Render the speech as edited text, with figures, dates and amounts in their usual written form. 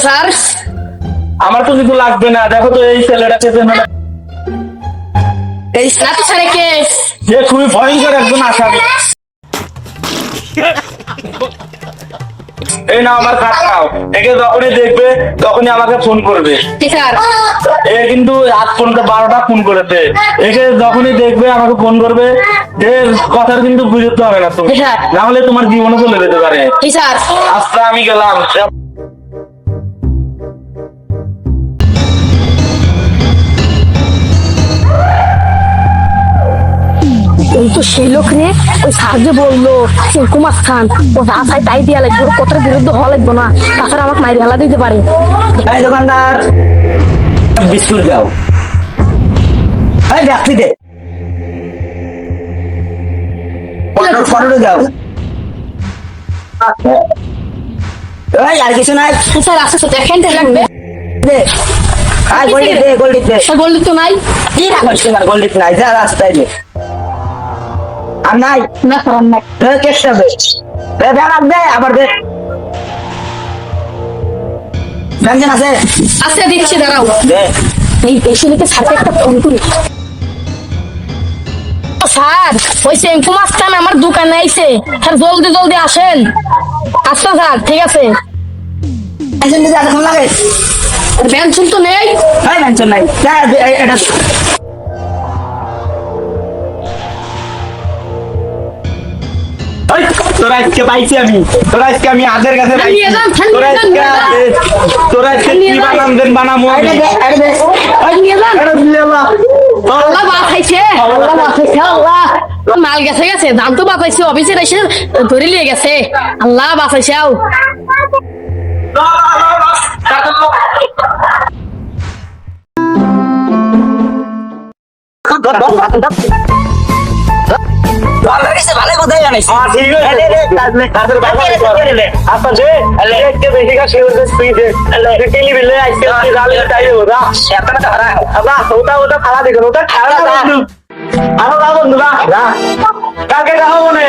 Sir? আমার তো কিছু লাগবে না, দেখো তো এই ছেলেটাকে এই নাতি স্যারে কে? যে খুবই ভয়ঙ্কর একজন আসামি। এই না আমার কাজ নাও, একে যখনই দেখবে তখনই আমাকে ফোন করবে। ঠিক স্যার। এ কিন্তু আজ পর্যন্ত 12টা ফোন করেছে, একে যখনই দেখবে আমাকে ফোন করবে। এর কথার কিন্তু বিরুদ্ধে হবে না তুমি, না হলে তোমার জীবনও চলে যেতে পারে। ঠিক স্যার। আজকে আমি গেলাম। এই তো সেই লোক রে, ওই সাহায্য বললো কুমার খান ও যা চাই তাই দিয়া লাগবে, ওর কথার বিরুদ্ধে হওয়া লাগবে না, তাছাড়া আমাকে মাইরে হেলা দিতে পারে। এই দোকানদার, বিস্কুট দাও। এই ব্যক্তি দে, পনেরো দাও। এই আর কিছু নাই স্যার আছে তো দেখেন তো লাগবে। দে, আর গোল্ডিক দে, গোল্ডিক দে। স্যার বললি তো নাই। কি রাখছিস না, গোল্ডিক নাই, যা রাস্তায় দে। আর নাই না স্যার নাই। কেকটা দে, ব্যাগ দে, আবার দে। ব্যঞ্জন আছে? আছে দিচ্ছি, দাঁড়াও। দে। এই পেশেন্টকে সাথে একটা ফোন করি। স্যার ওই সেন্টু মাস্টার আমার দোকানে আইছে, স্যার জলদি জলদি আসেন। আচ্ছা স্যার ঠিক আছে। ব্যঞ্জন দিতে এতক্ষণ লাগে? পেনশন তো নেই। এই ব্যঞ্জন নাই, যা, এটা তোরা আজকে পাইছি আমি, তোরা আজকে আমি আদের কাছে পাইছি। তোরা আজকে কি বানামো আমি। আল্লাহ বাঁচাইছে, আল্লাহ বাঁচাইছে, আল্লাহ মাল গেছে গেছে দাম তো বাঁচাইছে, অফিসে এসে ধরে নিয়ে গেছে। আল্লাহ বাঁচাইছে। আও ভালো কোথায় জানিস? কালকে দেখা মনে